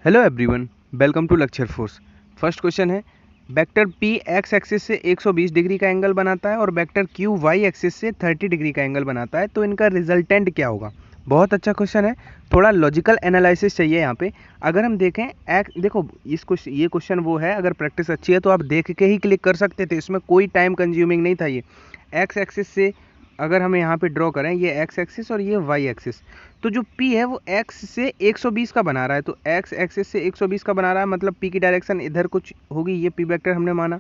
Hello everyone, welcome to lecture force. First question है, vector P X axis से 120 degree का angle बनाता है और वेक्टर क्यू वाई एक्सिस से 30 डिग्री का एंगल बनाता है, तो इनका रिजल्टेंट क्या होगा। बहुत अच्छा क्वेश्चन है, थोड़ा लॉजिकल एनालिसिस चाहिए यहाँ पे। अगर हम देखें देखो ये क्वेश्चन वो है, अगर प्रैक्टिस अच्छी है तो आप देख के ही क्लिक कर सकते थे, इसमें कोई टाइम कंज्यूमिंग नहीं था। ये एक्स एक्सिस से अगर हम यहाँ पे ड्रॉ करें, ये एक्स एक्सिस और ये वाई एक्सिस, तो जो P है वो x से 120 का बना रहा है, तो x एक्सिस से 120 का बना रहा है, मतलब P की डायरेक्शन इधर कुछ होगी, ये P वेक्टर हमने माना।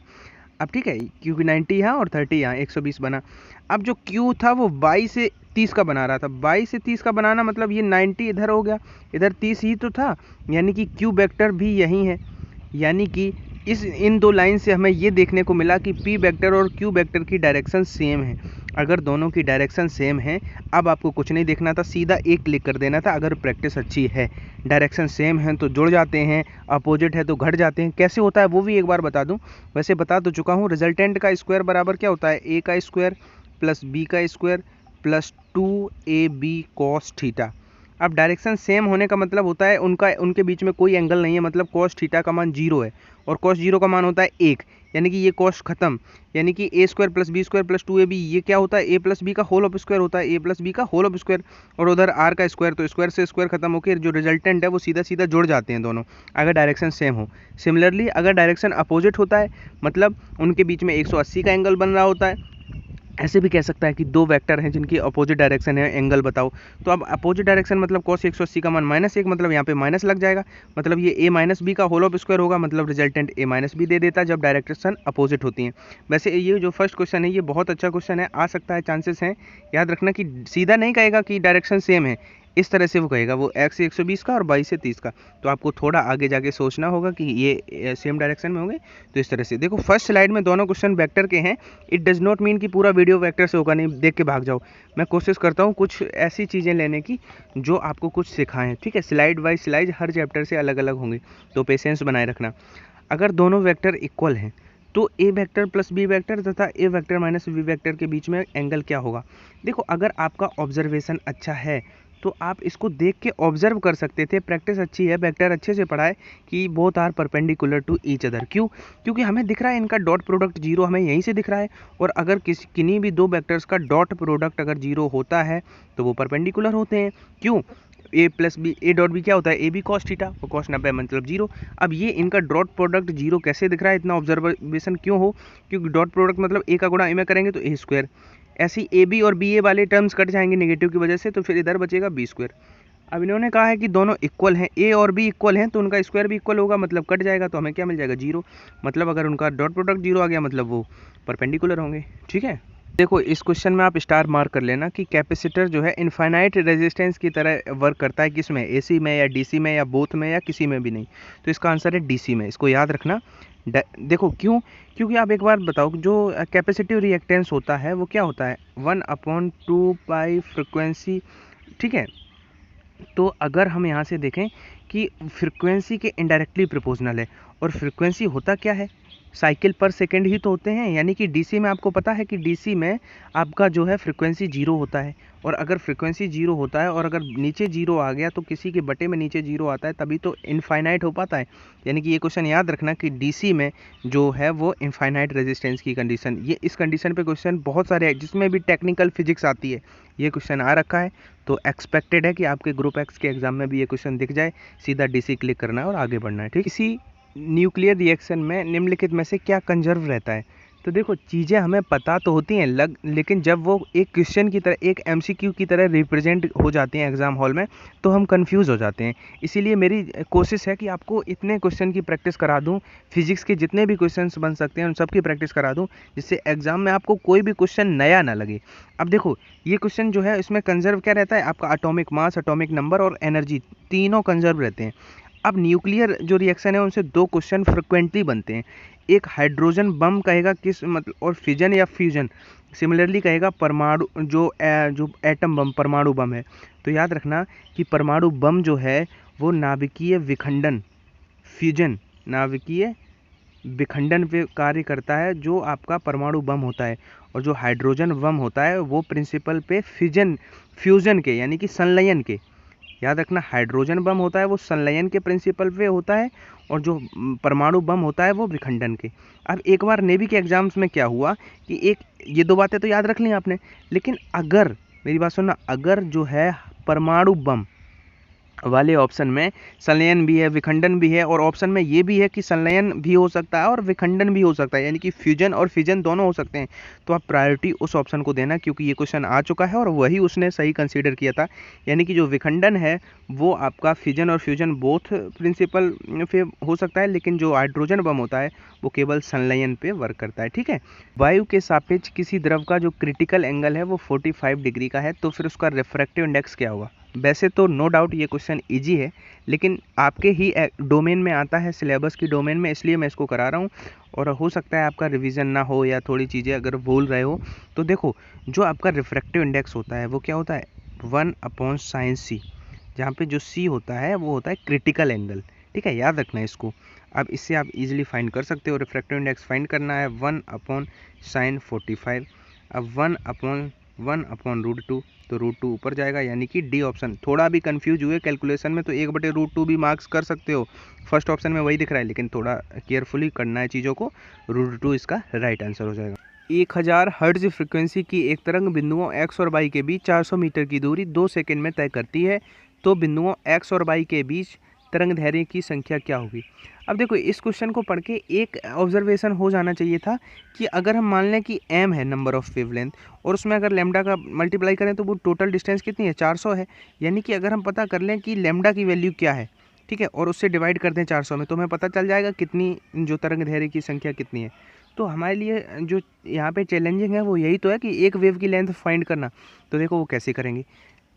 अब ठीक है, क्योंकि 90 यहाँ और 30 यहाँ, 120 बना। अब जो Q था वो y से 30 का बना रहा था, y से 30 का बनाना मतलब ये 90 इधर हो गया, इधर 30 ही तो था, यानी कि Q वेक्टर भी यही है। यानी कि इन दो लाइन से हमें ये देखने को मिला कि P वेक्टर और Q वेक्टर की डायरेक्शन सेम है। अगर दोनों की डायरेक्शन सेम है, अब आपको कुछ नहीं देखना था, सीधा एक क्लिक कर देना था। अगर प्रैक्टिस अच्छी है, डायरेक्शन सेम है तो जुड़ जाते हैं, अपोजिट है तो घट जाते हैं। कैसे होता है वो भी एक बार बता दूं, वैसे बता तो चुका हूं। रिजल्टेंट का स्क्वायर बराबर क्या होता है, a का स्क्वायर प्लस b का square plus 2ab cos theta. अब डायरेक्शन सेम होने का मतलब होता है उनके बीच में कोई एंगल नहीं है, मतलब कॉस थीटा का मान 0 है और कॉस 0 का मान होता है 1, यानी कि ये कॉस खत्म। यानी कि A square plus B square plus 2ab, ये क्या होता है, ए प्लस बी का होल ऑफ स्क्वायर होता है, ए प्लस बी का होल ऑफ स्क्वायर, और उधर आर का स्क्वायर, तो स्क्वायर से स्क्वायर खत्म होकर जो रिजल्टेंट है वो सीधा सीधा जुड़ जाते हैं दोनों, अगर डायरेक्शन सेम हो। सिमिलरली अगर डायरेक्शन अपोजिट होता है, मतलब उनके बीच में 180 का एंगल बन रहा होता है। ऐसे भी कह सकता है कि दो वेक्टर हैं जिनकी अपोजिट डायरेक्शन है, एंगल बताओ। तो अब अपोजिट डायरेक्शन मतलब cos 180 का मान -1, मतलब यहाँ पे माइनस लग जाएगा, मतलब ये a माइनस बी का होल ऑफ स्क्वायर होगा, मतलब रिजल्टेंट a माइनस बी दे देता जब डायरेक्शन अपोजिट होती हैं। वैसे ये जो फर्स्ट क्वेश्चन है ये बहुत अच्छा क्वेश्चन है, आ सकता है, चांसेस हैं। याद रखना कि सीधा नहीं कहेगा कि डायरेक्शन सेम है, इस तरह से वो कहेगा, वो x से 120 का और y से 30 का। तो आपको थोड़ा आगे जाके सोचना होगा कि ये सेम डायरेक्शन में होंगे, तो इस तरह से देखो। फर्स्ट स्लाइड में दोनों क्वेश्चन वेक्टर के हैं, इट डज नॉट मीन कि पूरा वीडियो वेक्टर से होगा, नहीं देख के भाग जाओ। मैं कोशिश करता हूँ कुछ ऐसी चीज़ें लेने की जो आपको कुछ सिखाएं, ठीक है। स्लाइड बाय स्लाइड हर चैप्टर से अलग अलग होंगे, तो पेशेंस बनाए रखना। अगर दोनों वेक्टर इक्वल हैं तो ए वेक्टर प्लस बी वेक्टर तथा ए वेक्टर माइनस बी वेक्टर के बीच में एंगल क्या होगा। देखो, अगर आपका ऑब्जर्वेशन अच्छा है तो आप इसको देख के ऑब्जर्व कर सकते थे। प्रैक्टिस अच्छी है, वेक्टर अच्छे से पढ़ा है कि both are perpendicular to each other. क्यों? क्योंकि हमें दिख रहा है इनका डॉट प्रोडक्ट 0, हमें यहीं से दिख रहा है। और अगर किन्हीं भी दो वेक्टर्स का डॉट प्रोडक्ट अगर 0 होता है तो वो परपेंडिकुलर होते हैं। क्यों? A plus B, A dot B क्या होता है, ए बी कॉस थीटा, और कॉस 90 मतलब 0। अब ये इनका डॉट प्रोडक्ट 0 कैसे दिख रहा है, इतना ऑब्जर्वेशन क्यों हो, क्योंकि डॉट प्रोडक्ट मतलब ए का गुणा ए में करेंगे तो ए स्क्वायर। ऐसे ही ए बी और बी ए वाले टर्म्स कट जाएंगे नेगेटिव की वजह से, तो फिर इधर बचेगा बी स्क्वायर। अब इन्होंने कहा है कि दोनों इक्वल हैं, ए और बी इक्वल हैं, तो उनका स्क्वायर भी इक्वल होगा, मतलब कट जाएगा, तो हमें क्या मिल जाएगा, 0। मतलब अगर उनका डॉट प्रोडक्ट 0 आ गया मतलब वो परपेंडिकुलर होंगे, ठीक है। देखो, इस क्वेश्चन में आप स्टार मार्क कर लेना कि कैपेसिटर जो है इनफाइनाइट रेजिस्टेंस की तरह वर्क करता है, किसमें, एसी में या डीसी में या बोथ में या किसी में भी नहीं। तो इसका आंसर है डीसी में, इसको याद रखना। देखो क्यों, क्योंकि आप एक बार बताओ, जो कैपेसिटिव रिएक्टेंस होता है वो क्या होता है, 1/2 फ्रिक्वेंसी, ठीक है। तो अगर हम यहाँ से देखें कि फ्रिक्वेंसी के इनडायरेक्टली प्रोपोर्शनल है, और फ्रिक्वेंसी होता क्या है, साइकिल पर सेकंड ही तो होते हैं। यानी कि डीसी में आपको पता है कि डीसी में आपका जो है फ्रिक्वेंसी 0 होता है, और अगर फ्रिक्वेंसी 0 होता है और अगर नीचे 0 आ गया तो किसी के बटे में नीचे 0 आता है, तभी तो इनफाइनाइट हो पाता है। यानी कि ये क्वेश्चन याद रखना कि डीसी में जो है वो इनफाइनाइट रेजिस्टेंस की कंडीशन, ये इस कंडीशन पे क्वेश्चन बहुत सारे हैं जिसमें भी टेक्निकल फिजिक्स आती है, ये क्वेश्चन आ रखा है। तो एक्सपेक्टेड है कि आपके ग्रुप एक्स के एग्जाम में भी ये क्वेश्चन दिख जाए, सीधा डीसी क्लिक करना है और आगे बढ़ना है, ठीक। इसी न्यूक्लियर रिएक्शन में निम्नलिखित में से क्या कंजर्व रहता है। तो देखो, चीज़ें हमें पता तो होती हैं लेकिन जब वो एक क्वेश्चन की तरह, एक एमसीक्यू की तरह रिप्रेजेंट हो जाती हैं एग्जाम हॉल में, तो हम कंफ्यूज हो जाते हैं। इसीलिए मेरी कोशिश है कि आपको इतने क्वेश्चन की प्रैक्टिस करा दूं, फिजिक्स के जितने भी क्वेश्चंस बन सकते हैं उन सब की प्रैक्टिस करा दूं, जिससे एग्जाम में आपको कोई भी क्वेश्चन नया ना लगे। अब देखो, ये क्वेश्चन जो है इसमें कंजर्व क्या रहता है, आपका एटॉमिक मास, एटॉमिक नंबर और एनर्जी, तीनों कंजर्व रहते हैं। अब न्यूक्लियर जो रिएक्शन है उनसे दो क्वेश्चन फ्रिक्वेंटली बनते हैं। एक हाइड्रोजन बम कहेगा किस मतलब, और फिजन या फ्यूजन सिमिलरली कहेगा परमाणु, जो एटम बम, परमाणु बम है। तो याद रखना कि परमाणु बम जो है वो नाभिकीय विखंडन, फ्यूजन, नाभिकीय विखंडन पे कार्य करता है जो आपका परमाणु बम होता है, और जो हाइड्रोजन बम होता है वो प्रिंसिपल पे फ्यूजन के, यानी कि संलयन के, याद रखना, हाइड्रोजन बम होता है वो संलयन के प्रिंसिपल पे होता है, और जो परमाणु बम होता है वो विखंडन के। अब एक बार नेवी के एग्जाम्स में क्या हुआ कि ये दो बातें तो याद रख ली आपने, लेकिन अगर मेरी बात सुनना, अगर जो है परमाणु बम वाले ऑप्शन में संलयन भी है, विखंडन भी है, और ऑप्शन में ये भी है कि संलयन भी हो सकता है और विखंडन भी हो सकता है, यानी कि फ्यूजन और फिजन दोनों हो सकते हैं, तो आप प्रायोरिटी उस ऑप्शन को देना, क्योंकि ये क्वेश्चन आ चुका है और वही उसने सही कंसीडर किया था। यानी कि जो विखंडन है वो आपका फिजन और फ्यूजन बोथ प्रिंसिपल पे हो सकता है, लेकिन जो हाइड्रोजन बम होता है वो केवल संलयन पे वर्क करता है। ठीक है, वायु के सापेक्ष किसी द्रव का जो क्रिटिकल एंगल है वो 45 डिग्री का है, तो फिर उसका रिफ्रैक्टिव इंडेक्स क्या होगा? वैसे तो नो डाउट ये क्वेश्चन इजी है, लेकिन आपके ही डोमेन में आता है, सिलेबस की डोमेन में, इसलिए मैं इसको करा रहा हूँ। और हो सकता है आपका रिवीजन ना हो या थोड़ी चीज़ें अगर भूल रहे हो, तो देखो जो आपका रिफ्रैक्टिव इंडेक्स होता है वो क्या होता है? 1/sin c, जहाँ पे जो c होता है वो होता है क्रिटिकल एंगल। ठीक है, याद रखना है इसको। अब इससे आप इजीली फाइंड कर सकते हो, रिफ्रैक्टिव इंडेक्स फाइंड करना है 1/sin45। अब 1/1/√2, तो √2 ऊपर जाएगा, यानी कि डी ऑप्शन। थोड़ा भी कंफ्यूज हुए कैलकुलेशन में तो 1/√2 भी मार्क्स कर सकते हो, फर्स्ट ऑप्शन में वही दिख रहा है, लेकिन थोड़ा केयरफुली करना है चीज़ों को। √2 इसका राइट आंसर हो जाएगा। 1000 हर्ट्ज फ्रीक्वेंसी की एक तरंग बिंदुओं x और y के बीच 400 मीटर की दूरी 2 सेकंड में तय करती है, तो बिंदुओं x और y के बीच तरंग दैर्ध्य की संख्या क्या होगी? अब देखो इस क्वेश्चन को पढ़ के एक ऑब्जर्वेशन हो जाना चाहिए था कि अगर हम मान लें कि m है नंबर ऑफ वेवलेंथ, और उसमें अगर लैम्डा का मल्टीप्लाई करें तो वो टोटल डिस्टेंस कितनी है? 400 है। यानी कि अगर हम पता कर लें कि लैम्डा की वैल्यू क्या है, ठीक है, और उससे डिवाइड कर दें 400 में, तो हमें पता चल जाएगा कितनी जो तरंग दैर्ध्य की संख्या कितनी है। तो हमारे लिए जो यहाँ पे चैलेंजिंग है वो यही तो है कि एक वेव की लेंथ फाइंड करना। तो देखो वो कैसे करेंगे।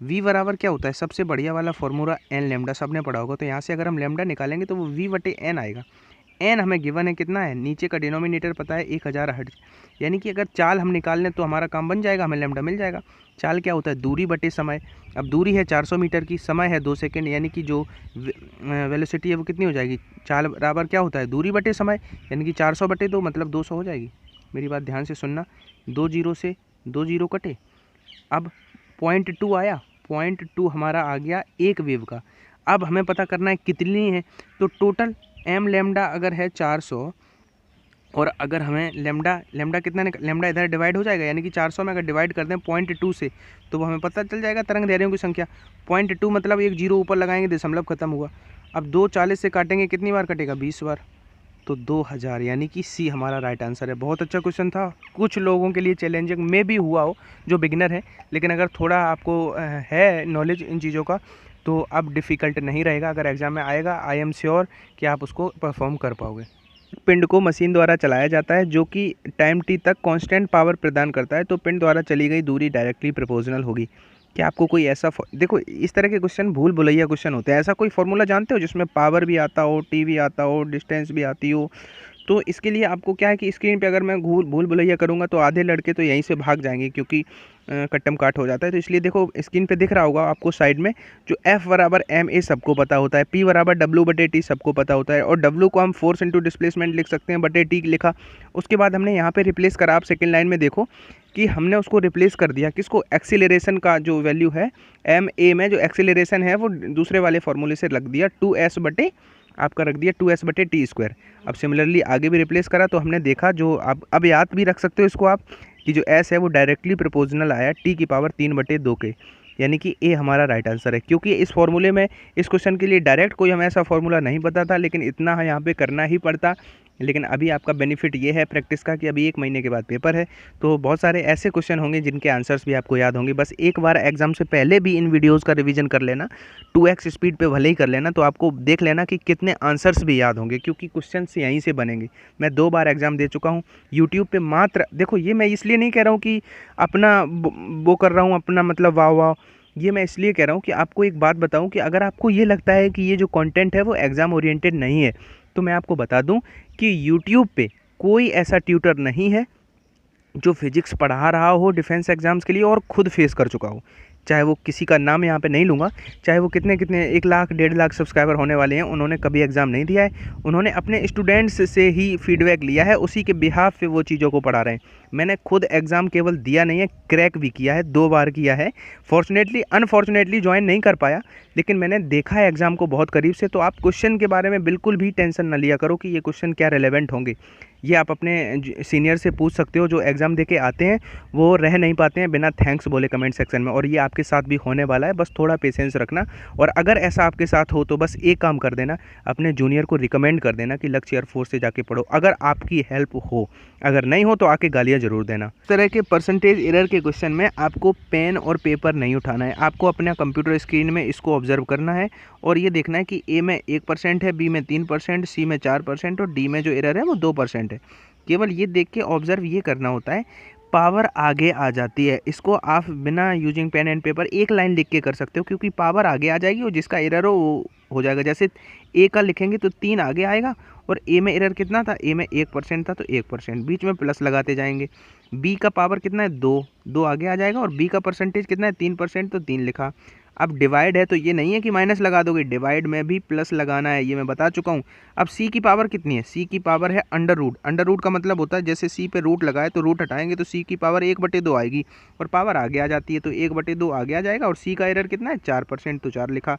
v बराबर क्या होता है? सबसे बढ़िया वाला फॉर्मूला n लैम्डा, सबने पढ़ा होगा। तो यहाँ से अगर हम लैम्डा निकालेंगे तो वो v/n आएगा। n हमें गिवन है कितना है? नीचे का डिनोमिनेटर पता है 1000 हर्ट्ज, यानी कि अगर चाल हम निकाल लें तो हमारा काम बन जाएगा, हमें लैम्डा मिल जाएगा। चाल क्या होता है? दूरी बटे समय। अब दूरी है 400 मीटर की, समय है 2 सेकेंड, यानी कि जो वेलोसिटी है वो कितनी हो जाएगी? चाल बराबर क्या होता है? दूरी बटे समय, यानी कि 400/2 मतलब 200 हो जाएगी। मेरी बात ध्यान से सुनना, 2 जीरो से 2 जीरो कटे। अब 0.2 आया, 0.2 हमारा आ गया एक वेव का। अब हमें पता करना है कितनी है, तो टोटल m लैम्डा अगर है 400, और अगर हमें लैम्डा कितना लैम्डा इधर डिवाइड हो जाएगा, यानी कि 400 में अगर डिवाइड कर दें 0.2 से, तो वो हमें पता चल जाएगा तरंग दैर्ध्यों की संख्या। 0.2 मतलब एक जीरो ऊपर लगाएंगे, दशमलव खत्म हुआ। अब 240 से काटेंगे, कितनी बार कटेगा? 20 बार, तो 2000, यानी कि सी हमारा राइट आंसर है। बहुत अच्छा क्वेश्चन था, कुछ लोगों के लिए चैलेंजिंग में भी हुआ हो जो बिगिनर है, लेकिन अगर थोड़ा आपको है नॉलेज इन चीज़ों का तो अब डिफ़िकल्ट नहीं रहेगा। अगर एग्ज़ाम में आएगा, आई एम श्योर कि आप उसको परफॉर्म कर पाओगे। पिंड को मशीन द्वारा चलाया जाता है जो कि टाइम टी तक कांस्टेंट पावर प्रदान करता है, तो पिंड द्वारा चली गई दूरी डायरेक्टली प्रोपोर्शनल होगी। क्या आपको कोई ऐसा देखो इस तरह के क्वेश्चन भूल भुलैया क्वेश्चन होते हैं, ऐसा कोई फॉर्मूला जानते हो जिसमें पावर भी आता हो, टी भी आता हो, डिस्टेंस भी आती हो? तो इसके लिए आपको क्या है कि स्क्रीन पे अगर मैं भूल भुलैया करूँगा तो आधे लड़के तो यहीं से भाग जाएंगे, क्योंकि कट्टम काट हो जाता है। तो इसलिए देखो स्क्रीन पे दिख रहा होगा आपको साइड में, जो F बराबर ma सबको पता होता है, P बराबर W/T सबको पता होता है, और W को हम फोर्स इंटू डिस्प्लेसमेंट लिख सकते हैं, बटे T लिखा। उसके बाद हमने यहाँ पे रिप्लेस करा, आप सेकेंड लाइन में देखो कि हमने उसको रिप्लेस कर दिया किसको? एक्सीलरेशन का जो वैल्यू है ma में, जो एक्सीलरेशन है वो दूसरे वाले फॉर्मूले से रख दिया, 2s बटे आपका रख दिया 2s/t²। अब सिमिलरली आगे भी रिप्लेस करा तो हमने देखा, जो आप अब याद भी रख सकते हो इसको आप, कि जो s है वो डायरेक्टली प्रोपोर्शनल आया t⁻3/2 के, यानी कि ए हमारा राइट आंसर है। क्योंकि इस फॉर्मूले में इस क्वेश्चन के लिए डायरेक्ट कोई हमें ऐसा फॉर्मूला नहीं पता था, लेकिन इतना यहाँ पे करना ही पड़ता। लेकिन अभी आपका बेनिफिट ये है प्रैक्टिस का कि अभी 1 महीने के बाद पेपर है, तो बहुत सारे ऐसे क्वेश्चन होंगे जिनके आंसर्स भी आपको याद होंगे। बस एक बार एग्जाम से पहले भी इन वीडियोस का रिवीजन कर लेना, 2x स्पीड पे भले ही कर लेना, तो आपको देख लेना कि कितने आंसर्स भी याद होंगे, क्योंकि क्वेश्चन यहीं से बनेंगे। मैं 2 बार एग्जाम दे चुका हूँ यूट्यूब पर। मात्र देखो, ये मैं इसलिए नहीं कह रहा हूँ कि अपना वो कर रहा हूँ, अपना मतलब वाह वाह, ये मैं इसलिए कह रहा हूँ कि आपको एक बात बताऊँ कि अगर आपको ये लगता है कि ये जो कंटेंट है वो एग्ज़ाम ओरिएंटेड नहीं है, तो मैं आपको बता दूं कि YouTube पे कोई ऐसा ट्यूटर नहीं है जो फिजिक्स पढ़ा रहा हो डिफेंस एग्जाम्स के लिए और खुद फेस कर चुका हो। चाहे वो किसी का नाम यहाँ पे नहीं लूँगा, चाहे वो कितने 1 लाख 1.5 लाख सब्सक्राइबर होने वाले हैं, उन्होंने कभी एग्ज़ाम नहीं दिया है, उन्होंने अपने स्टूडेंट्स से ही फीडबैक लिया है, उसी के बिहाफ पे वो चीज़ों को पढ़ा रहे हैं। मैंने खुद एग्ज़ाम केवल दिया नहीं है, क्रैक भी किया है, 2 बार किया है। फॉर्चुनेटली अनफॉर्चुनेटली ज्वाइन नहीं कर पाया, लेकिन मैंने देखा है एग्ज़ाम को बहुत करीब से, तो आप क्वेश्चन के बारे में बिल्कुल भी टेंशन ना लिया करो कि ये क्वेश्चन क्या रिलेवेंट होंगे। ये आप अपने सीनियर से पूछ सकते हो, जो एग्ज़ाम दे के आते हैं वो रह नहीं पाते हैं बिना थैंक्स बोले कमेंट सेक्शन में, और ये आपके साथ भी होने वाला है, बस थोड़ा पेशेंस रखना। और अगर ऐसा आपके साथ हो तो बस एक काम कर देना, अपने जूनियर को रिकमेंड कर देना कि लक्ष्य एयरफोर्स से जाके पढ़ो, अगर आपकी हेल्प हो। अगर नहीं हो तो आके गालियाँ ज़रूर देना। इस तरह के परसेंटेज एरर के क्वेश्चन में आपको पेन और पेपर नहीं उठाना है, आपको अपना कंप्यूटर स्क्रीन में इसको ऑब्जर्व करना है और ये देखना है कि ए में 1% है, बी में 3%, सी में 4% और डी में जो एरर है वो 2% है। केवल ये देख के ऑब्जर्व ये करना होता है। पावर आगे आ जाती है, इसको आप बिना यूजिंग पेन एंड पेपर एक लाइन लिख के कर सकते हो, क्योंकि पावर आगे आ जाएगी और जिसका एरर हो वो हो जाएगा। जैसे ए का लिखेंगे तो 3 आगे आएगा, और ए में एरर कितना था, ए में 1% था तो 1%, बीच में प्लस लगाते जाएंगे। बी का पावर कितना है, 2 आगे आ जाएगा, और बी का परसेंटेज कितना है, 3% तो 3 लिखा। अब डिवाइड है तो ये नहीं है कि माइनस लगा दोगे, डिवाइड में भी प्लस लगाना है, ये मैं बता चुका हूँ। अब सी की पावर कितनी है, सी की पावर है अंडर रूट। अंडर रूट का मतलब होता है जैसे सी पे रूट लगाए तो रूट हटाएंगे तो सी की पावर 1/2 आएगी, और पावर आगे आ जाती है तो 1/2 आगे आ जाएगा। और सी का एरर कितना है, 4% तो 4 लिखा।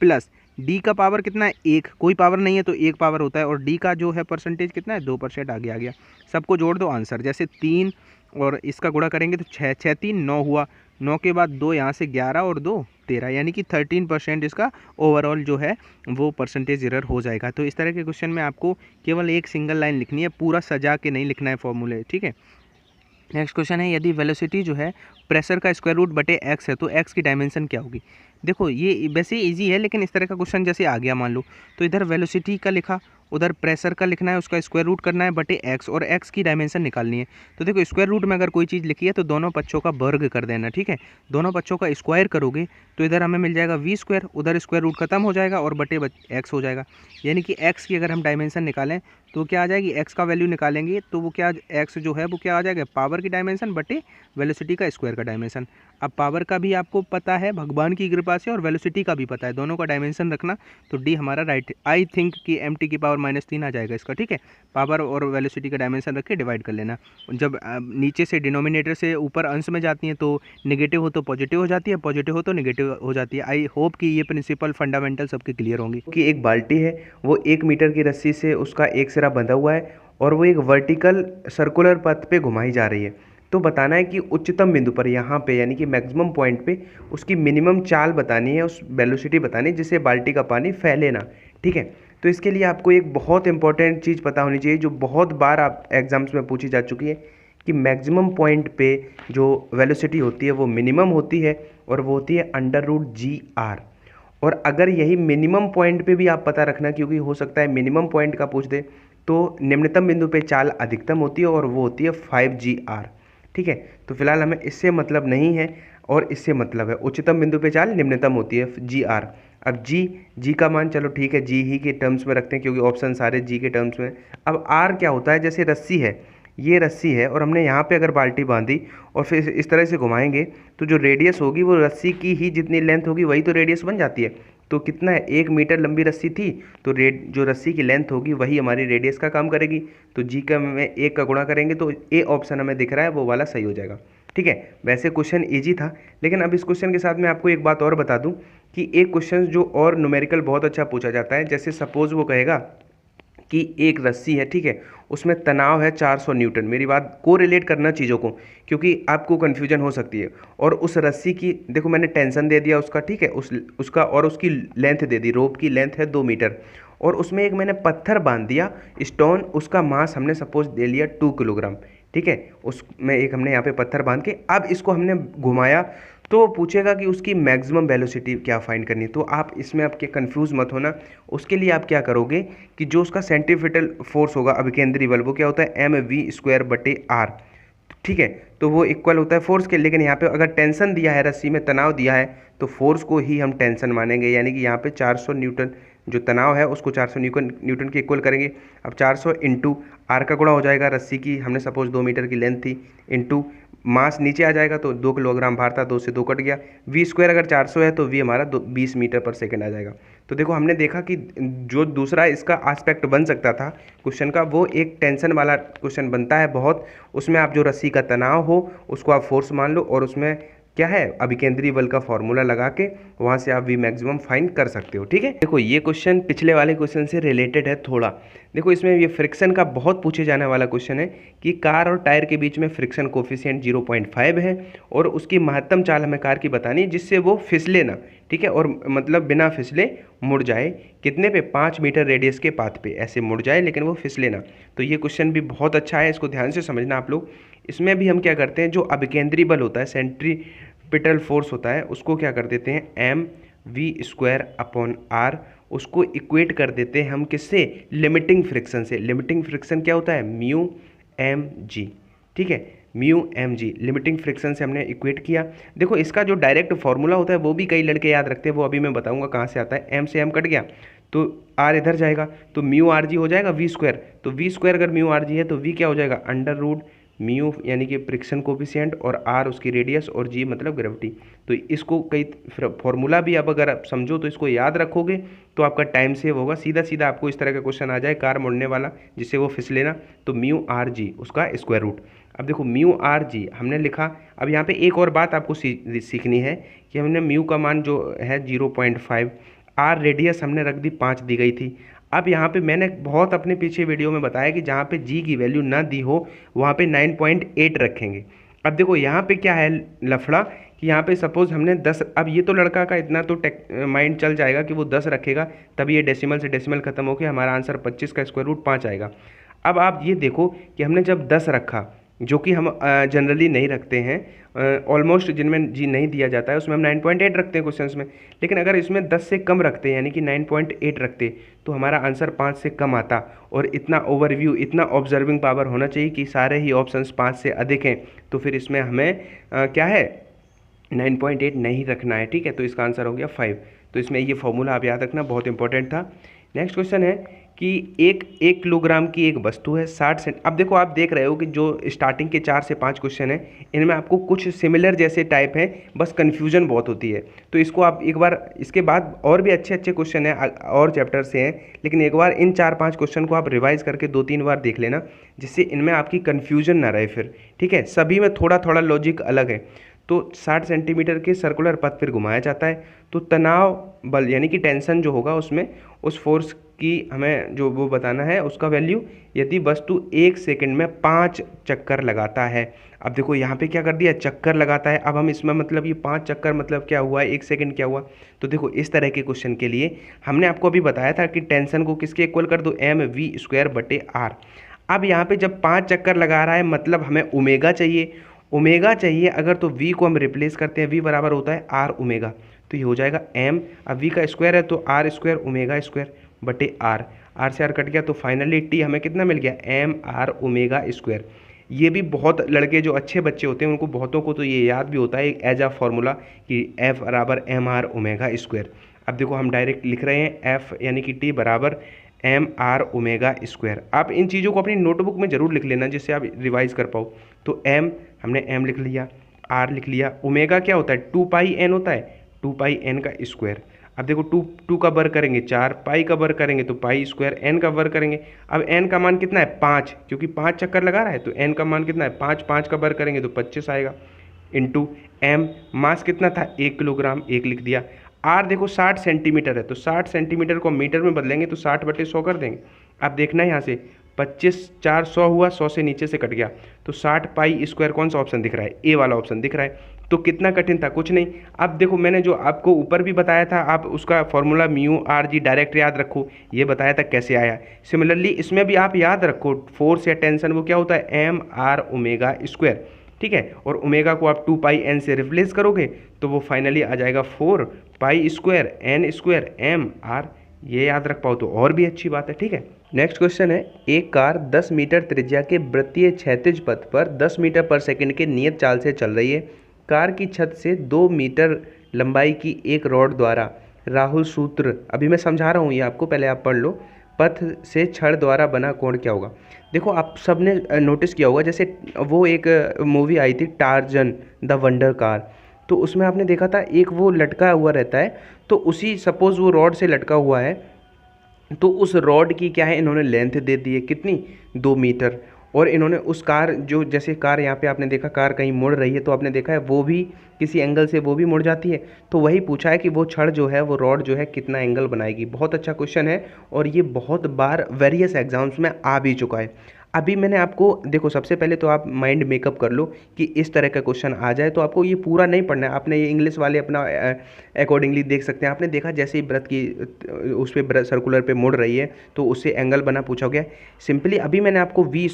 प्लस डी का पावर कितना है, 1, कोई पावर नहीं है तो 1 पावर होता है, और डी का जो है परसेंटेज कितना है, 2% आगे आ गया। सबको जोड़ दो आंसर, जैसे 3 और इसका गुणा करेंगे तो 6, 6 3 9 हुआ, 9 के बाद 2 यहाँ से 11 और 2 13, यानी कि 13% इसका ओवरऑल जो है वो परसेंटेज एरर हो जाएगा। तो इस तरह के क्वेश्चन में आपको केवल एक सिंगल लाइन लिखनी है, पूरा सजा के नहीं लिखना है फॉर्मूले, ठीक है। नेक्स्ट क्वेश्चन है, यदि वेलोसिटी जो है प्रेशर का स्क्वायर रूट बटे एक्स है तो एक्स की डायमेंशन क्या होगी। देखो ये वैसे इजी है, लेकिन इस तरह का क्वेश्चन जैसे आ गया मान लो, तो इधर वेलोसिटी का लिखा, उधर प्रेशर का लिखना है, उसका स्क्वायर रूट करना है बटे एक्स, और एक्स की डायमेंशन निकालनी है। तो देखो स्क्वायर रूट में अगर कोई चीज़ लिखी है तो दोनों पक्षों का वर्ग कर देना, ठीक है। दोनों पक्षों का स्क्वायर करोगे तो इधर हमें मिल जाएगा v², उधर स्क्वायर रूट खत्म हो जाएगा और बटे एक्स हो जाएगा। यानी कि एक्स की अगर हम डायमेंशन निकालें तो क्या आ जाएगी, एक्स का वैल्यू निकालेंगे तो वो क्या, एक्स जो है वो क्या आ जाएगा, पावर की डायमेंशन बटे वेलोसिटी का स्क्वायर का डायमेंशन। अब पावर का भी आपको पता है भगवान की कृपा से, और वेलोसिटी का भी पता है, दोनों का डायमेंशन रखना, तो डी हमारा राइट। आई थिंक कि mt की पावर -3 आ जाएगा इसका, ठीक है। पावर और वेलोसिटी का डायमेंशन रख के डिवाइड कर लेना। जब नीचे से डिनोमिनेटर से ऊपर अंश में जाती हैं तो नेगेटिव हो तो पॉजिटिव हो जाती है, पॉजिटिव हो तो नेगेटिव हो जाती है। आई होप कि ये प्रिंसिपल फंडामेंटल सबके क्लियर होंगे। कि एक बाल्टी है, वो 1 मीटर की रस्सी से उसका एक सिरा बंधा हुआ है और वो एक वर्टिकल सर्कुलर पथ पे घुमाई जा रही है। तो बताना है कि उच्चतम बिंदु पर यहाँ पे यानी कि मैक्सिमम पॉइंट पे उसकी मिनिमम चाल बतानी है, उस वेलोसिटी बतानी है जिससे बाल्टी का पानी फैले ना, ठीक है। तो इसके लिए आपको एक बहुत इंपॉर्टेंट चीज़ पता होनी चाहिए जो बहुत बार आप एग्जाम्स में पूछी जा चुकी है, कि मैक्सिमम पॉइंट पे जो वेलोसिटी होती है वो मिनिमम होती है, और वो होती है √GR। और अगर यही मिनिमम पॉइंट पे भी आप पता रखना, क्योंकि हो सकता है मिनिमम पॉइंट का पूछ दे, तो निम्नतम बिंदु पे चाल अधिकतम होती है और वो होती है 5GR, ठीक है। तो फिलहाल हमें इससे मतलब नहीं है, और इससे मतलब है उच्चतम बिंदु पे चाल निम्नतम होती है GR। अब जी का मान चलो ठीक है जी ही के टर्म्स में रखते हैं क्योंकि ऑप्शन सारे जी के टर्म्स में। अब आर क्या होता है, जैसे रस्सी है, ये रस्सी है और हमने यहाँ पे अगर बाल्टी बांधी और फिर इस तरह से घुमाएंगे तो जो रेडियस होगी वो रस्सी की ही जितनी लेंथ होगी वही तो रेडियस बन जाती है। तो कितना है, 1 मीटर लंबी रस्सी थी तो जो रस्सी की लेंथ होगी वही हमारी रेडियस का काम करेगी। तो जी का में 1 का गुणा करेंगे तो ए ऑप्शन हमें दिख रहा है वो वाला सही हो जाएगा, ठीक है। वैसे क्वेश्चन ईजी था, लेकिन अब इस क्वेश्चन के साथ मैं आपको एक बात और बता दूं कि एक क्वेश्चन जो और न्यूमेरिकल बहुत अच्छा पूछा जाता है, जैसे सपोज वो कहेगा कि एक रस्सी है, ठीक है, उसमें तनाव है 400 न्यूटन। मेरी बात को रिलेट करना चीज़ों को, क्योंकि आपको कन्फ्यूजन हो सकती है। और उस रस्सी की देखो मैंने टेंशन दे दिया उसका, ठीक है, उसका और उसकी लेंथ दे दी, रोप की लेंथ है 2 मीटर, और उसमें एक मैंने पत्थर बांध दिया स्टोन, उसका मास हमने सपोज दे लिया 2 किलोग्राम, ठीक है। उसमें एक हमने यहाँ पे पत्थर बांध के अब इसको हमने घुमाया, तो वो पूछेगा कि उसकी मैक्सिमम वेलोसिटी क्या फाइंड करनी है। तो आप इसमें आपके कंफ्यूज मत होना, उसके लिए आप क्या करोगे कि जो उसका सेंट्रीफ्यूगल फोर्स होगा अभिकेंद्री बल, वो क्या होता है mv²/r, ठीक है। तो वो इक्वल होता है फोर्स के, लेकिन यहाँ पे अगर टेंशन दिया है, रस्सी में तनाव दिया है, तो फोर्स को ही हम टेंशन मानेंगे, यानी कि यहाँ पे 400 न्यूटन जो तनाव है उसको 400 न्यूटन के इक्वल करेंगे। अब 400 इंटू आर का गुणा हो जाएगा, रस्सी की हमने सपोज 2 मीटर की लेंथ थी, इंटू मास नीचे आ जाएगा तो 2 किलोग्राम भार था, 2 से 2 कट गया, v² अगर 400 है तो v हमारा 20 मीटर पर सेकेंड आ जाएगा। तो देखो हमने देखा कि जो दूसरा इसका एस्पेक्ट बन सकता था क्वेश्चन का, वो एक टेंशन वाला क्वेश्चन बनता है बहुत, उसमें आप जो रस्सी का तनाव हो उसको आप फोर्स मान लो और उसमें क्या है, अभिकेंद्री बल का फॉर्मूला लगा के वहाँ से आप वी मैक्सिमम फाइंड कर सकते हो। ठीक है, देखो ये क्वेश्चन पिछले वाले क्वेश्चन से रिलेटेड है थोड़ा। देखो इसमें ये फ्रिक्शन का बहुत पूछे जाने वाला क्वेश्चन है कि कार और टायर के बीच में फ्रिक्शन कोफिशिएंट 0.5 है और उसकी महत्तम चाल हमें कार की बतानी है जिससे वो फिसले ना, ठीक है, और मतलब बिना फिसले मुड़ जाए, कितने पे, 5 मीटर रेडियस के पाथ पे ऐसे मुड़ जाए लेकिन वो फिसले ना। तो ये क्वेश्चन भी बहुत अच्छा है, इसको ध्यान से समझना आप लोग। इसमें भी हम क्या करते हैं, जो अभिकेंद्री बल होता है, सेंट्रीपिटल फोर्स होता है, उसको क्या कर देते हैं M V square upon R, उसको इक्वेट कर देते हैं हम किससे, लिमिटिंग फ्रिक्शन से। लिमिटिंग फ्रिक्शन क्या होता है, म्यू एम जी, ठीक है, mu M G limiting friction से हमने इक्वेट किया। देखो इसका जो डायरेक्ट फॉर्मूला होता है वो भी कई लड़के याद रखते हैं, वो अभी मैं बताऊंगा कहाँ से आता है। एम से एम कट गया तो आर इधर जाएगा तो म्यू आर जी हो जाएगा वी स्क्वायर, तो वी स्क्वायर अगर म्यू आर जी है तो वी क्या हो जाएगा, अंडर रूट म्यू यानी कि फ्रिक्शन कोफिशिएंट और आर उसकी रेडियस और जी मतलब ग्रेविटी। तो इसको कई फॉर्मूला भी अब अगर आप समझो तो इसको याद रखोगे तो आपका टाइम सेव होगा। सीधा सीधा आपको इस तरह का क्वेश्चन आ जाए कार मुड़ने वाला जिससे वो फिसले ना, तो म्यू आर जी उसका स्क्वायर रूट। अब देखो म्यू आर जी हमने लिखा। अब यहाँ पे एक और बात आपको सीखनी है कि हमने म्यू का मान जो है 0.5, आर रेडियस हमने रख दी 5 दी गई थी। अब यहाँ पे मैंने बहुत अपने पीछे वीडियो में बताया कि जहाँ पे जी की वैल्यू ना दी हो वहाँ पे 9.8 रखेंगे। अब देखो यहाँ पे क्या है लफड़ा कि यहाँ पे सपोज हमने 10, अब ये तो लड़का का इतना तो माइंड चल जाएगा कि वो 10 रखेगा तभी ये डेसिमल से डेसिमल खत्म होकर हमारा आंसर 25 का स्क्वायर रूट 5 आएगा। अब आप ये देखो कि हमने जब 10 रखा, जो कि हम जनरली नहीं रखते हैं, ऑलमोस्ट जिनमें जी नहीं दिया जाता है उसमें हम 9.8 रखते हैं क्वेश्चंस में, लेकिन अगर इसमें 10 से कम रखते हैं यानी कि 9.8 रखते तो हमारा आंसर 5 से कम आता। और इतना ओवरव्यू, इतना ऑब्जर्विंग पावर होना चाहिए कि सारे ही ऑप्शंस 5 से अधिक हैं, तो फिर इसमें हमें क्या है 9.8 नहीं रखना है। ठीक है, तो इसका आंसर हो गया 5। तो इसमें ये फॉर्मूला आप याद रखना, बहुत इंपॉर्टेंट था। नेक्स्ट क्वेश्चन है कि एक किलोग्राम की एक वस्तु है 60 सेंट। अब देखो आप देख रहे हो कि जो स्टार्टिंग के 4 से 5 क्वेश्चन हैं इनमें आपको कुछ सिमिलर जैसे टाइप हैं, बस कन्फ्यूजन बहुत होती है। तो इसको आप एक बार, इसके बाद और भी अच्छे अच्छे क्वेश्चन हैं और चैप्टर से हैं, लेकिन एक बार इन 4-5 क्वेश्चन को आप रिवाइज करके 2-3 बार देख लेना जिससे इनमें आपकी कन्फ्यूजन ना रहे फिर। ठीक है, सभी में थोड़ा थोड़ा लॉजिक अलग है। तो 60 सेंटीमीटर के सर्कुलर पथ पर घुमाया जाता है, तो तनाव बल यानी कि टेंशन जो होगा उसमें उस फोर्स की हमें जो वो बताना है उसका वैल्यू, यदि वस्तु 1 सेकंड में 5 चक्कर लगाता है। अब देखो यहाँ पे क्या कर दिया, चक्कर लगाता है। अब हम इसमें मतलब ये 5 चक्कर मतलब क्या हुआ, 1 सेकंड क्या हुआ। तो देखो इस तरह के क्वेश्चन के लिए हमने आपको अभी बताया था कि टेंशन को किसके इक्वल कर दो, एम वी स्क्वायर बटे आर। अब यहाँ पे जब 5 चक्कर लगा रहा है मतलब हमें ओमेगा चाहिए, ओमेगा चाहिए अगर, तो v को हम रिप्लेस करते हैं, v बराबर होता है आर ओमेगा, तो ये हो जाएगा m, अब v का स्क्वायर है तो आर स्क्वायर ओमेगा स्क्वायर बटे आर, आर से आर कट गया तो फाइनली t हमें कितना मिल गया, एम आर ओमेगा स्क्वायर। ये भी बहुत लड़के जो अच्छे बच्चे होते हैं उनको बहुतों को तो ये याद भी होता है एज अ फॉर्मूला कि f बराबर एम आर ओमेगा स्क्वायर। अब देखो हम डायरेक्ट लिख रहे हैं f यानी कि t बराबर एम आर ओमेगा स्क्वायर। आप इन चीज़ों को अपनी नोटबुक में जरूर लिख लेना जिससे आप रिवाइज कर पाओ। तो m हमने m लिख लिया, r लिख लिया, ओमेगा क्या होता है 2 पाई n होता है, 2 पाई n का स्क्वायर। अब देखो 2 का वर्ग करेंगे 4, पाई का वर्ग करेंगे तो पाई स्क्वायर, n का वर्ग करेंगे। अब n का मान कितना है 5, क्योंकि 5 चक्कर लगा रहा है तो n का मान कितना है 5, 5 का वर्ग करेंगे तो 25 आएगा, इंटू m, मास कितना था 1 किलोग्राम, 1 लिख दिया। r देखो 60 सेंटीमीटर है तो 60 सेंटीमीटर को मीटर में बदलेंगे तो 60 बटे 100 कर देंगे। अब देखना है यहाँ से 25 4 100 हुआ, 100 से नीचे से कट गया तो 60 पाई स्क्वायर कौन सा ऑप्शन दिख रहा है, ए वाला ऑप्शन दिख रहा है। तो कितना कठिन था, कुछ नहीं। अब देखो मैंने जो आपको ऊपर भी बताया था, आप उसका formula mu R G direct याद रखो, ये बताया था कैसे आया। सिमिलरली इसमें भी आप याद रखो फोर्स या टेंशन वो क्या होता है, एम आर ओमेगा स्क्वायर। ठीक है, और ओमेगा को आप 2 पाई एन से रिप्लेस करोगे तो वो फाइनली आ जाएगा 4 pi square N square M R. ये याद रख पाओ तो और भी अच्छी बात है। ठीक है, नेक्स्ट क्वेश्चन है, एक कार 10 मीटर त्रिज्या के वृत्तीय क्षैतिज पथ पर 10 मीटर पर सेकंड के नियत चाल से चल रही है। कार की छत से 2 मीटर लंबाई की एक रॉड द्वारा, राहुल सूत्र, अभी मैं समझा रहा हूँ ये आपको, पहले आप पढ़ लो, पथ से छड़ द्वारा बना कोण क्या होगा। देखो आप सबने नोटिस किया होगा जैसे वो एक मूवी आई थी टार्जन द वंडर कार, तो उसमें आपने देखा था एक वो लटका हुआ रहता है, तो उसी सपोज वो रॉड से लटका हुआ है तो उस रॉड की क्या है इन्होंने लेंथ दे दी है कितनी, 2 मीटर, और इन्होंने उस कार जो जैसे कार यहाँ पे आपने देखा कार कहीं मुड़ रही है तो आपने देखा है वो भी किसी एंगल से वो भी मुड़ जाती है। तो वही पूछा है कि वो छड़ जो है वो रॉड जो है कितना एंगल बनाएगी। बहुत अच्छा क्वेश्चन है और ये बहुत बार वेरियस एग्जाम्स में आ भी चुका है। अभी मैंने आपको देखो सबसे पहले तो आप माइंड मेकअप कर लो कि इस तरह का क्वेश्चन आ जाए तो आपको ये पूरा नहीं पढ़ना है। आपने ये इंग्लिश वाले अपना अकॉर्डिंगली देख सकते हैं। आपने देखा जैसे ही वृत्त की उस पर सर्कुलर पे मुड़ रही है तो उससे एंगल बना पूछा गया। सिंपली अभी मैंने आपको वी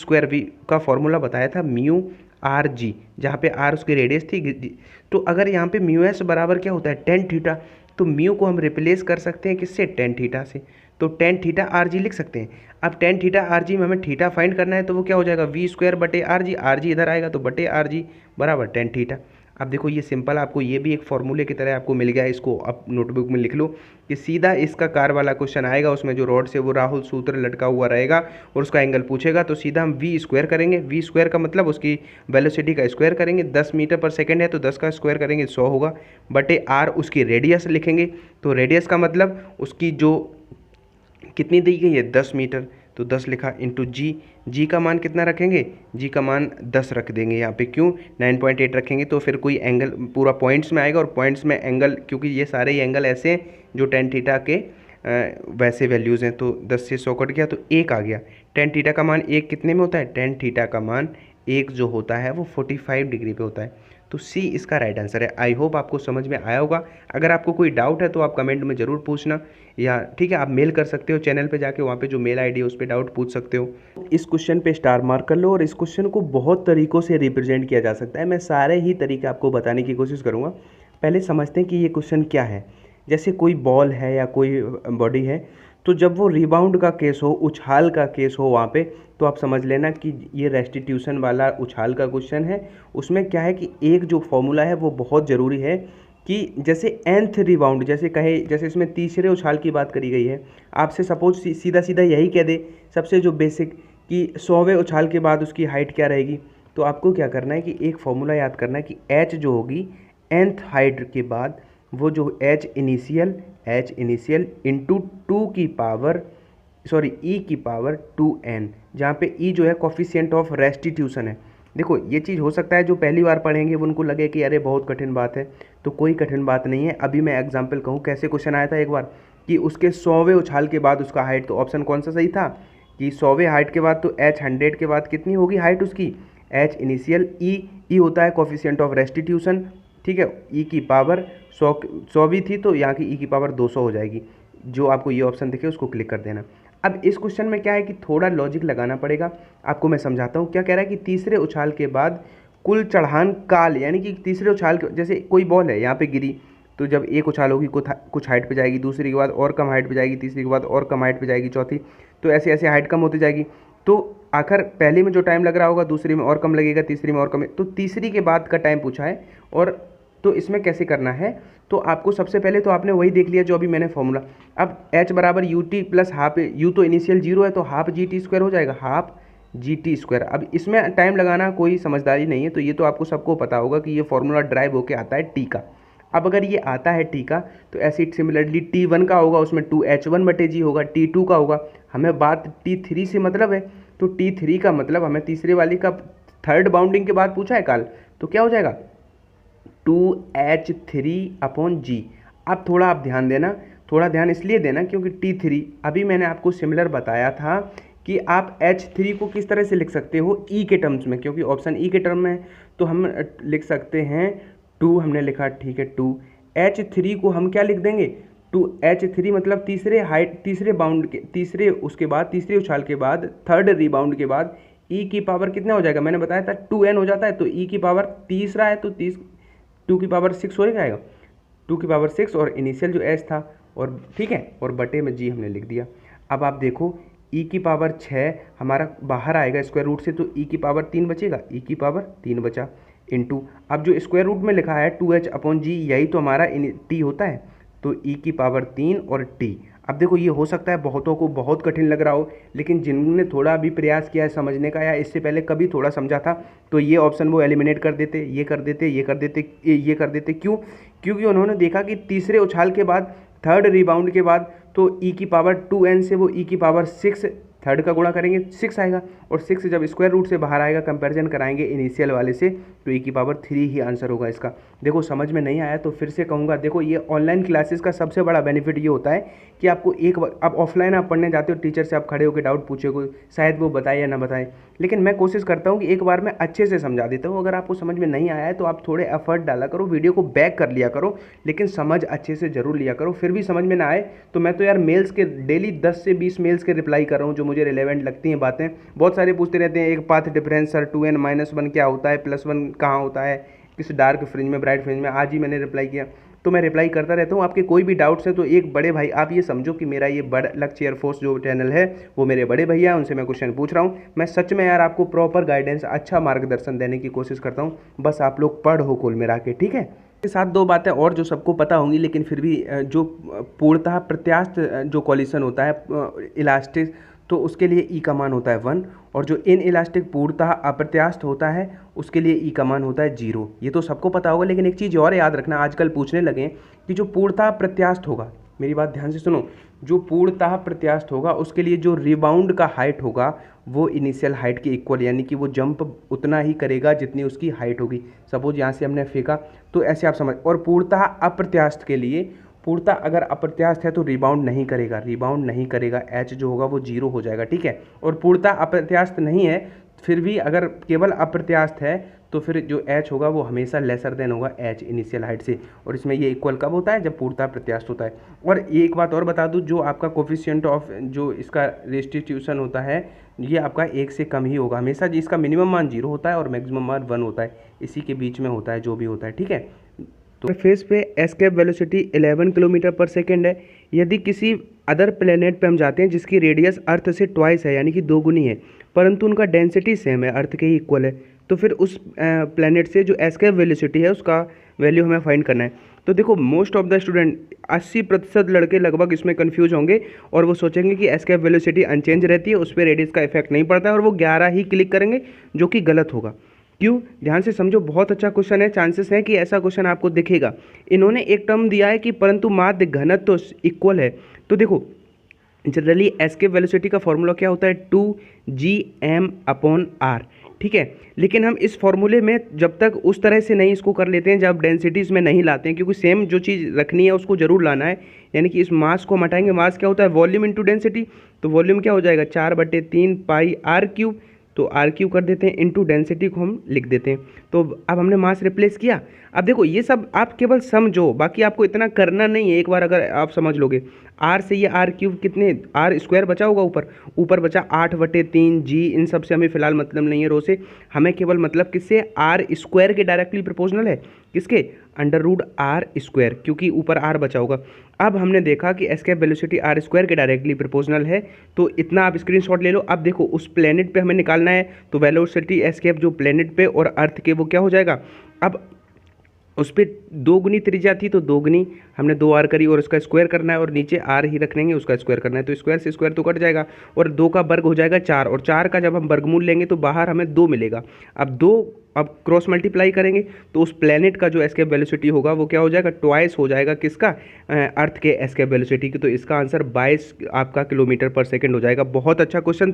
का फॉर्मूला बताया था म्यू आर जी, जहाँ पे आर उसकी रेडियस थी। तो अगर यहाँ पे म्यू एस बराबर क्या होता है टेन थीटा, तो म्यू को हम रिप्लेस कर सकते हैं किससे टेन थीटा से। तो टेन थीटा आर जी लिख सकते हैं। अब टेन थीटा आर जी में हमें थीटा फाइंड करना है तो वो क्या हो जाएगा वी स्क्वायर बटे आर जी इधर आएगा तो बटे आर जी बराबर टेन थीटा। अब देखो ये सिंपल आपको ये भी एक फॉर्मूले की तरह आपको मिल गया। इसको आप नोटबुक में लिख लो कि सीधा इसका कार वाला क्वेश्चन आएगा, उसमें जो रॉड से वो राहुल सूत्र लटका हुआ रहेगा और उसका एंगल पूछेगा तो सीधा हम वी स्क्वायर करेंगे। वी स्क्वायर का मतलब उसकी वेलोसिटी का स्क्वायर करेंगे। 10 मीटर पर सेकेंड है तो 10 का स्क्वायर करेंगे 100 होगा बटे आर उसकी रेडियस लिखेंगे। तो रेडियस का मतलब उसकी जो कितनी दी गई है 10 मीटर, तो 10 लिखा इंटू जी। जी का मान कितना रखेंगे, जी का मान 10 रख देंगे यहाँ पे। क्यों 9.8 रखेंगे तो फिर कोई एंगल पूरा पॉइंट्स में आएगा और पॉइंट्स में एंगल क्योंकि ये सारे ही एंगल ऐसे हैं जो टेन थीटा के वैसे वैल्यूज़ हैं। तो 10 से 100 कट गया तो 1 आ गया। टेन थीटा का मान 1 कितने में होता है, टेन थीटा का मान 1 जो होता है वो 45 डिग्री पे होता है। तो सी इसका राइट आंसर है। आई होप आपको समझ में आया होगा। अगर आपको कोई डाउट है तो आप कमेंट में ज़रूर पूछना, या ठीक है आप मेल कर सकते हो चैनल पे जाके, वहाँ पे जो मेल आईडी है उस पर डाउट पूछ सकते हो। इस क्वेश्चन पे स्टार मार्क कर लो। और इस क्वेश्चन को बहुत तरीक़ों से रिप्रेजेंट किया जा सकता है। मैं सारे ही तरीके आपको बताने की कोशिश करूँगा। पहले समझते हैं कि ये क्वेश्चन क्या है। जैसे कोई बॉल है या कोई बॉडी है, तो जब वो रिबाउंड का केस हो, उछाल का केस हो वहाँ पे, तो आप समझ लेना कि ये रेस्टिट्यूशन वाला उछाल का क्वेश्चन है। उसमें क्या है कि एक जो फॉर्मूला है वो बहुत ज़रूरी है कि जैसे nth रिबाउंड जैसे कहे, जैसे इसमें तीसरे उछाल की बात करी गई है, आपसे सपोज सीधा सीधा यही कह दे सबसे जो बेसिक कि 100वें उछाल के बाद उसकी हाइट क्या रहेगी, तो आपको क्या करना है कि एक फॉर्मूला याद करना है कि h जो होगी nth हाइट के बाद वो जो h इनिशियल इंटू टू की पावर ई की पावर 2n, जहाँ पे e जो है कोफिशिएंट ऑफ रेस्टिट्यूशन है। देखो ये चीज़ हो सकता है जो पहली बार पढ़ेंगे वो उनको लगे कि अरे बहुत कठिन बात है, तो कोई कठिन बात नहीं है। अभी मैं एग्जांपल कहूँ कैसे क्वेश्चन आया था एक बार कि उसके 100वें उछाल के बाद उसका हाइट, तो ऑप्शन कौन सा सही था कि 100वें हाइट के बाद तो h 100 के बाद कितनी होगी हाइट उसकी, h इनिशियल ई होता है कोफिशिएंट ऑफ रेस्टिट्यूशन, ठीक है। ई की पावर 100 भी थी तो यहाँ की ई की पावर 200 हो जाएगी। जो आपको ये ऑप्शन दिखे उसको क्लिक कर देना। अब इस क्वेश्चन में क्या है कि थोड़ा लॉजिक लगाना पड़ेगा आपको। मैं समझाता हूँ क्या कह रहा है कि तीसरे उछाल के बाद कुल चढ़ान काल, यानी कि तीसरे उछाल के जैसे कोई बॉल है यहाँ पे गिरी तो जब एक उछाल होगी कुछ हाइट पे जाएगी, दूसरी के बाद और कम हाइट पे जाएगी, तीसरी के बाद और कम हाइट पे जाएगी, चौथी, तो ऐसे ऐसे हाइट कम होती जाएगी। तो आखिर पहले में जो टाइम लग रहा होगा दूसरी में और कम लगेगा, तीसरी में और कम, तो तीसरी के बाद का टाइम पूछा है। और तो इसमें कैसे करना है, तो आपको सबसे पहले तो आपने वही देख लिया जो अभी मैंने फॉर्मूला। अब h बराबर U T plus half, you तो इनिशियल 0 है तो हाफ जी टी स्क्वायर हो जाएगा, हाफ जी टी स्क्वायर। अब इसमें टाइम लगाना कोई समझदारी नहीं है, तो ये तो आपको सबको पता होगा कि ये फॉर्मूला ड्राइव होके आता है टी का। अब अगर ये आता है टी का तो ऐसे सिमिलरली T1 का होगा उसमें 2h1 बटे जी होगा, T2 का होगा, हमें बात T3 से मतलब है, तो T3 का मतलब हमें तीसरे वाली का थर्ड बाउंडिंग के बाद पूछा है काल, तो क्या हो जाएगा 2h3 अपॉन जी। अब थोड़ा आप ध्यान देना, थोड़ा ध्यान इसलिए देना क्योंकि T3 अभी मैंने आपको सिमिलर बताया था कि आप H3 को किस तरह से लिख सकते हो ई के टर्म्स में, क्योंकि ऑप्शन ई के टर्म में है तो हम लिख सकते हैं 2, हमने लिखा ठीक है 2। H3 को हम क्या लिख देंगे 2h3 मतलब तीसरे हाइट, तीसरे बाउंड के, तीसरे उसके बाद तीसरे उछाल के बाद थर्ड रिबाउंड के बाद ई की पावर कितना हो जाएगा, मैंने बताया था 2n हो जाता है, तो ई की पावर तीसरा है तो 2 की पावर 6 हो जाएगा, 2 की पावर 6 और इनिशियल जो h था, और ठीक है, और बटे में g हमने लिख दिया। अब आप देखो e की पावर 6 हमारा बाहर आएगा स्क्वायर रूट से, तो e की पावर 3 बचेगा, e की पावर 3 बचा इंटू, अब जो स्क्वायर रूट में लिखा है 2h अपॉन जी, यही तो हमारा t होता है, तो e की पावर 3 और t। अब देखो ये हो सकता है बहुतों को बहुत कठिन लग रहा हो, लेकिन जिन्होंने थोड़ा भी प्रयास किया है समझने का या इससे पहले कभी थोड़ा समझा था तो ये ऑप्शन वो एलिमिनेट कर देते, ये कर देते, ये कर देते, ये कर देते। क्यों, क्योंकि उन्होंने देखा कि तीसरे उछाल के बाद थर्ड रिबाउंड के बाद तो e की पावर 2n से वो e की पावर 6 थर्ड का गुणा करेंगे 6 आएगा, और 6 जब स्क्वायर रूट से बाहर आएगा, कंपैरिजन कराएंगे इनिशियल वाले से, तो e⁻³ ही आंसर होगा इसका। देखो समझ में नहीं आया तो फिर से कहूँगा, देखो ये ऑनलाइन क्लासेस का सबसे बड़ा बेनिफिट ये होता है कि आपको अब ऑफलाइन आप पढ़ने जाते हो, टीचर से आप खड़े होकर डाउट पूछोगे, शायद वो बताए या ना बताए, लेकिन मैं कोशिश करता हूँ कि एक बार मैं अच्छे से समझा देता हूँ। अगर आपको समझ में नहीं आया है तो आप थोड़े एफर्ट डाला करो, वीडियो को बैक कर लिया करो, लेकिन समझ अच्छे से जरूर लिया करो। फिर भी समझ में ना आए तो मैं तो यार मेल्स के डेली 10 से 20 मेल्स के रिप्लाई कर रहा हूँ, जो मुझे रिलेवेंट लगती हैं बातें। बहुत सारे पूछते रहते हैं एक पाथ डिफरेंस सर 2n-1 क्या होता है, +1 कहाँ होता है, किस डार्क फ्रिंज में, ब्राइट फ्रिंज में, आज ही मैंने रिप्लाई किया, तो मैं रिप्लाई करता रहता हूँ। आपके कोई भी डाउट्स हैं तो एक बड़े भाई, आप ये समझो कि मेरा ये बड़ा लक्ष्य एयरफोर्स जो चैनल है वो मेरे बड़े भैया, उनसे मैं क्वेश्चन पूछ रहा हूँ। मैं सच में यार आपको प्रॉपर गाइडेंस, अच्छा मार्गदर्शन देने की कोशिश करता हूँ, बस आप लोग पढ़ो कुल मिला के, ठीक है। इसके साथ दो बातें और जो सबको पता होंगी, लेकिन फिर भी जो पूर्णतः प्रत्यास्थ जो कॉलिशन होता है इलास्टिक, तो उसके लिए ई का मान होता है 1, और जो इन इलास्टिक पूर्णतः अप्रत्यास्थ होता है उसके लिए ई का मान होता है 0। ये तो सबको पता होगा, लेकिन एक चीज़ और याद रखना, आजकल पूछने लगे कि जो पूर्णतः प्रत्यास्थ होगा, मेरी बात ध्यान से सुनो, जो पूर्णतः प्रत्यास्थ होगा उसके लिए जो रिबाउंड का हाइट होगा वो इनिशियल हाइट के इक्वल, यानी कि वो जंप उतना ही करेगा जितनी उसकी हाइट होगी। सपोज यहाँ से हमने फेंका, तो ऐसे आप समझ। और पूर्णतः अप्रत्यास्थ के लिए, पूर्णतः अगर अप्रत्यास्थ है तो रिबाउंड नहीं करेगा, एच जो होगा वो 0 हो जाएगा, ठीक है। और पूर्णतः अप्रत्यास्थ नहीं है, फिर भी अगर केवल अप्रत्यास्थ है तो फिर जो एच होगा वो हमेशा लेसर देन होगा एच इनिशियल हाइट से, और इसमें ये इक्वल कब होता है, जब पूर्णतः प्रत्यास्थ होता है। और ये एक बात और बता दूं, जो आपका कोफिशिएंट ऑफ जो इसका रेस्टिट्यूशन होता है, ये आपका 1 से कम ही होगा हमेशा, जिसका मिनिमम मान 0 होता है और मैक्सिमम मान 1 होता है, इसी के बीच में होता है जो भी होता है, ठीक है। तो सरफेस पे एस्केप वेलोसिटी 11 किलोमीटर पर सेकेंड है। यदि किसी अदर प्लेनेट पे हम जाते हैं जिसकी रेडियस अर्थ से ट्वाइस है, यानी कि 2 गुनी है, परंतु उनका डेंसिटी सेम है, अर्थ के ही इक्वल है, तो फिर उस प्लेनेट से जो एस्केप वेलोसिटी है उसका वैल्यू हमें फाइंड करना है। तो देखो मोस्ट ऑफ द स्टूडेंट, 80% लड़के लगभग इसमें कंफ्यूज होंगे और वो सोचेंगे कि एस्केप वेलोसिटी अनचेंज रहती है, उस पर रेडियस का इफेक्ट नहीं पड़ता है, और वो 11 ही क्लिक करेंगे, जो कि गलत होगा। क्यों? ध्यान से समझो, बहुत अच्छा क्वेश्चन है, चांसेस है कि ऐसा क्वेश्चन आपको दिखेगा। इन्होंने एक टर्म दिया है कि परंतु माध्य घनत्व तो इक्वल है। तो देखो जनरली एस्केप वेलोसिटी का फॉर्मूला क्या होता है, 2gm/r, ठीक है। लेकिन हम इस फॉर्मूले में जब तक उस तरह से नहीं इसको कर लेते हैं, जब डेंसिटीज में नहीं लाते हैं, क्योंकि सेम जो चीज़ रखनी है उसको जरूर लाना है, यानी कि इस मास को हम हटाएंगे। मास क्या होता है, वॉल्यूम इंटू डेंसिटी, तो वॉल्यूम क्या हो जाएगा 4/3 पाई r³, तो r³ कर देते हैं, इंटू डेंसिटी को हम लिख देते हैं। तो अब हमने मास रिप्लेस किया। अब देखो ये सब आप केवल समझो, बाकी आपको इतना करना नहीं है। एक बार अगर आप समझ लोगे, r से ये r³ कितने, r² बचा होगा, ऊपर बचा 8/3 g, इन सब से हमें फिलहाल मतलब नहीं है रो से, हमें केवल मतलब किससे, r² के डायरेक्टली प्रोपोर्शनल है, किसके, √r², क्योंकि ऊपर r बचा होगा। अब हमने देखा कि एस्केप वेलोसिटी r² के डायरेक्टली प्रोपोर्शनल है, तो इतना आप स्क्रीनशॉट ले लो। अब देखो उस प्लेनेट पे हमें निकालना है, तो वेलोसिटी एस्केप जो प्लेनेट पे और अर्थ के, वो क्या हो जाएगा, अब उस पर 2 गुनी त्रिज्या थी, तो 2 गुनी हमने 2r करी, और उसका स्क्वायर करना है, और नीचे r ही रखेंगे, उसका स्क्वायर करना है, तो स्क्वायर से स्क्वायर तो कट जाएगा, और 2 का वर्ग हो जाएगा 4, और 4 का जब हम वर्गमूल लेंगे तो बाहर हमें 2 मिलेगा। अब क्रॉस मल्टीप्लाई करेंगे तो उस प्लेनेट का जो एस्केप वेलोसिटी होगा वो क्या हो जाएगा, ट्वाइस हो जाएगा किसका, अर्थ के एस्केप वेलोसिटी की। तो इसका आंसर 22 आपका किलोमीटर पर सेकेंड हो जाएगा। बहुत अच्छा क्वेश्चन।